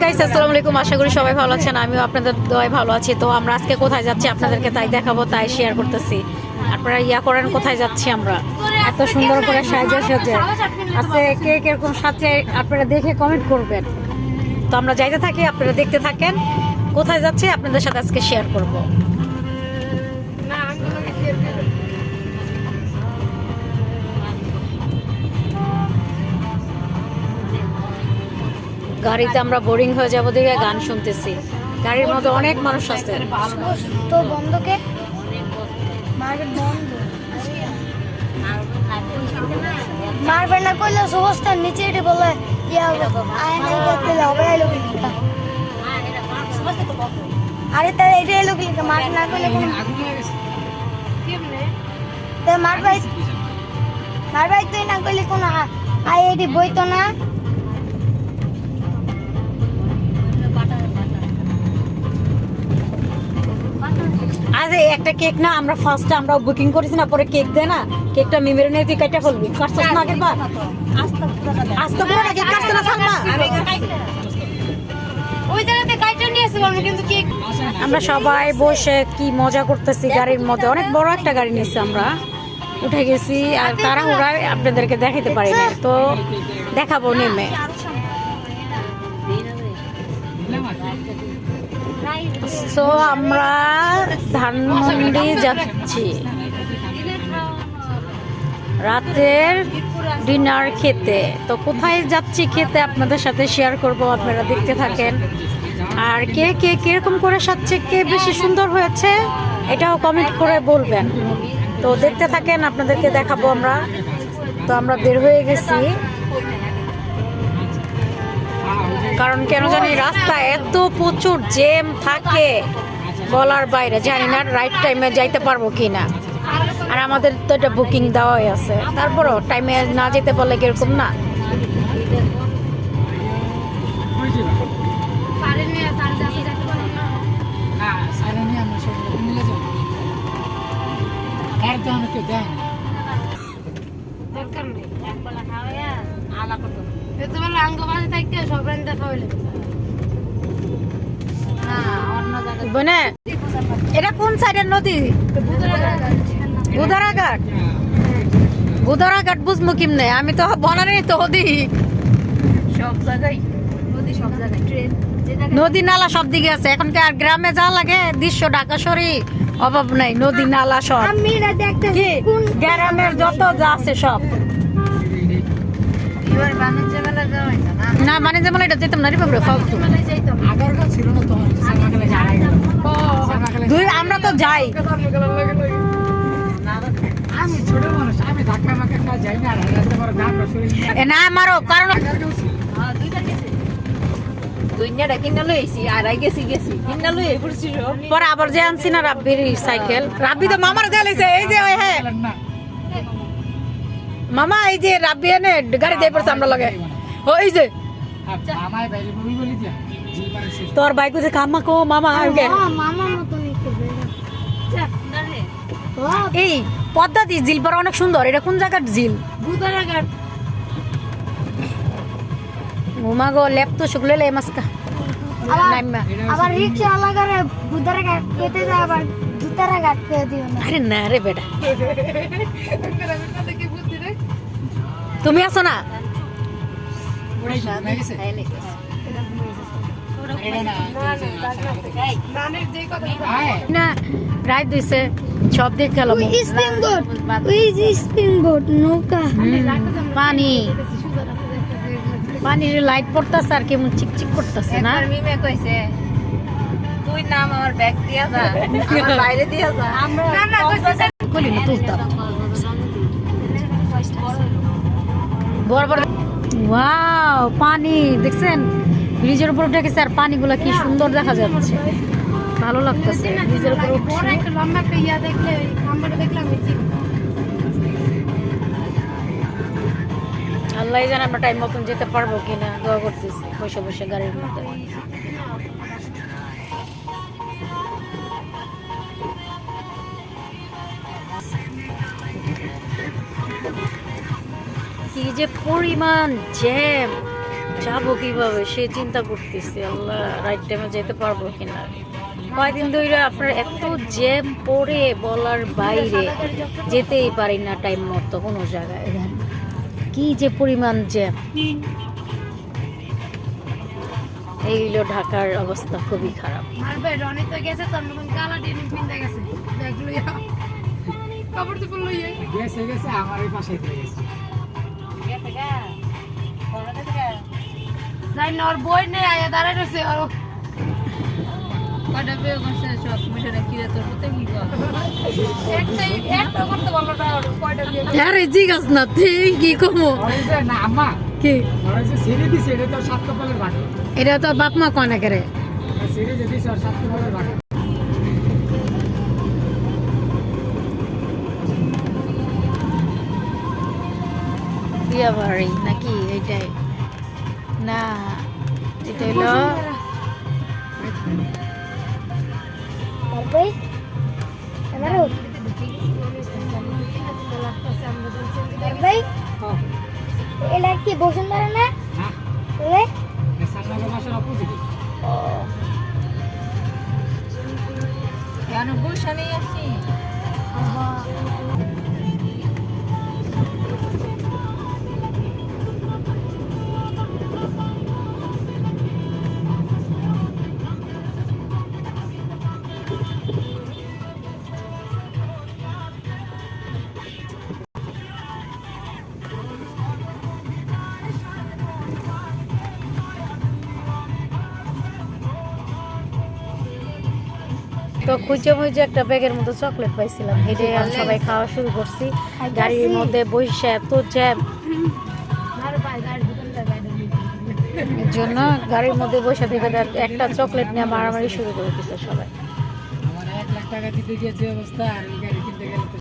Guys আসসালামু আলাইকুম, আশা করি সবাই ভালো আছেন। আমিও আপনাদের দোয়ায় ভালো আছি। তো আমরা আজকে কোথায় যাচ্ছি আপনাদেরকে তাই দেখাবো, তাই শেয়ার করতেছি। আপনারা করেন কোথায় যাচ্ছি আমরা। এত সুন্দর করে সাজে আছে, কে কিরকম সাজে আপনারা দেখে কমেন্ট করবেন। তো আমরা যাইতে থাকি, আপনারা দেখতে থাকেন। কোথায় যাচ্ছি আপনাদের সাথে আজকে শেয়ার করব। গাড়িতে আমরা বোরিং হয়ে যাবো দিকে গান শুনতেছি। গাড়ির মধ্যে অনেক মানুষ আছে। তো বন্ধকে মারবে না কইলে সমস্ত নিচে এটি বলে আরে তাহলে এটা এলো কি মার না করলে মারবাই তুই না করলে কোনো আই এটি বইতো না। আজ একটা কেক না আমরা ফার্স্টে আমরা বুকিং করেছি না, পরে কেক দেয় না, কেকটা মিমেরে নিয়ে তুই কাটা ফেলবি। কাটছস না আগের বার? আস্তে করে কেক কাটছ না সালমা? ওই জায়গাতে কাইটা নিয়েছে বলবো, কিন্তু কেক আমরা সবাই বসে কি মজা করতেছি গাড়ির মধ্যে। অনেক বড় একটা গাড়ি নিয়েছি, আমরা উঠে গেছি। আর তাড়াহুড়ায় আপনাদেরকে দেখাতে পারি না, তো দেখাবো নেমে। তো আমরা ধানমন্ডি যাচ্ছি রাতের ডিনার খেতে। তো কোথায় যাচ্ছি খেতে আপনাদের সাথে শেয়ার করব, আপনারা দেখতে থাকেন। আর কে কে কিরকম করে সাজছে, কে বেশি সুন্দর হয়েছে এটাও কমেন্ট করে বলবেন। তো দেখতে থাকেন, আপনাদেরকে দেখাবো আমরা। তো আমরা বের হয়ে গেছি, কারণ কেন জানি রাস্তা এত প্রচুর জ্যাম থাকে বলার বাইরে। জানি না রাইট টাইমে যাইতে পারবো কিনা। আর আমাদের তো এটা বুকিং দেওয়াই আছে, তারপরও টাইমে না যেতে বলে কিরকম না। এটা কোন সাইডের নদী? বুধারাঘাট। বুধারাঘাট বুঝবো কেমনে? আমি তো বনারে তো হদি সব জায়গায় নদী, সব জায়গায় ট্রেন নদী নালা সব দিকে আছে। এখন কি আর গ্রামে যা লাগে দৃশ্য ঢাকা শহরে অভাব নাই, নদী নালা সব। আমি না দেখতেছি কোন গ্রামের যত যা আছে সব। এবার বাণিজ্য মেলা যাওয়া না। না বাণিজ্য মেলা এটা যেতাম না রে বাবরে, ফালতু। আগেরকার ছিল না তো সামাকালে যাই। দুই আমরা তো যাই। আমি ছোট মানুষ, আমি ধাক্কা মাক্কা না যাই না। রাতে বড় গান শুনি এ না মারো, কারণ দুইটা গেছে। দুইটা কিনা লইছি আর আই গেছি কিনা লই পড়ছি সব। পরে আবার যে আনছি না রাব্বির সাইকেল। রাব্বি তো মামার দেলাইছে। এই যে ওই হ্যাঁ মামা, এই যে রাব্বি এনে গাড়ি দিয়ে পড়ছে আমরা লাগে। ওই যে মামাই বাইরে বই বলি দিয়া তোর বাইক যে কামা কো মামা আগে মামা মত নিতে এই পদ্মাদি ঝিল পর অনেক সুন্দর। এটা কোন জায়গার ঝিল? বুধারাঘাট। ঘুমা গো লেপ তো শুকলে লে মাসকা নাইমা। আবার রিকশা লাগারে বুধারাঘাট পেতে যায়, আবার দুতারাঘাট পেতে দিও না। আরে না রে বেটা, তুমি আছো না? না রাইট দিছে সব দিক গেল। স্পিং বোট নৌকা, পানি পানির লাইট পড়তেছে আর কেমন চিকচিক করতেছে না। মিমে কইছে তুই নাম আমার ব্যাগ দিয়া যা, আমার বাইরে দিয়া যা। আমরা না কইছে কইলি না তুলতাম বড় বড়। ওয়াও পানি দেখছেন, ব্রিজের উপর উঠে গেছে আর পানিগুলো কি সুন্দর দেখা যাচ্ছে, ভালো লাগতেছে। ব্রিজের উপর বড় একটা লম্বা একটা ইয়া দেখলে খাম্বাটা দেখলাম। আল্লাহ জানে আমরা টাইম মতন যেতে পারবো কিনা, দোয়া করতেছি বসে বসে গাড়ির মধ্যে। কি যে পরিমাণ জ্যাম, যাবো কিভাবে সে চিন্তা করতেছি, আল্লাহ রাইট টাইমে যেতে পারবো কিনা। কয়দিন ধরে আপনার এত জ্যাম পড়ে বলার বাইরে, যেতেই পারি না টাইম মতো কোনো জায়গায়। কি যে পরিমাণ জ্যাম, এই হলো ঢাকার অবস্থা, খুবই খারাপ। বই নেই আয়া দাঁড়ায় রয়েছে আরো কয়টা বিয়ে করছে সব মিশনে কি রে তোর মতে কি কর একটা করতে বললো না কয়টা বিয়ে হ্যাঁ রে জিজ্ঞাস না তুই কি কমো না আম্মা কি ধরে যে সিঁড়ি দিছে এটা তো 7 কপালের ভাগ। এটা তো বাপ মা কয় না করে। সিঁড়ি যদি 7 কপালের ভাগ। বিয়া বাড়ি নাকি এইটাই না, এটা হলো এটা কি বসুন্ধরা না? হ্যাঁ তাহলে এই সামনে মাসের অপোজিট। কেন গুলশানে আসি তো খুঁজে মুজে একটা ব্যাগের মতো চকলেট পাইছিলাম, হেঁটে আমি সবাই খাওয়া শুরু করছি। গাড়ির মধ্যে বসে এত জ্যাম, এর জন্য গাড়ির মধ্যে বসে থেকে একটা চকলেট নিয়ে মারামারি শুরু করে দিচ্ছে সবাই। আমার 1 লাখ টাকা দিতে গিয়ে যে অবস্থা, আর এই গাড়ি কিনতে গেলে তো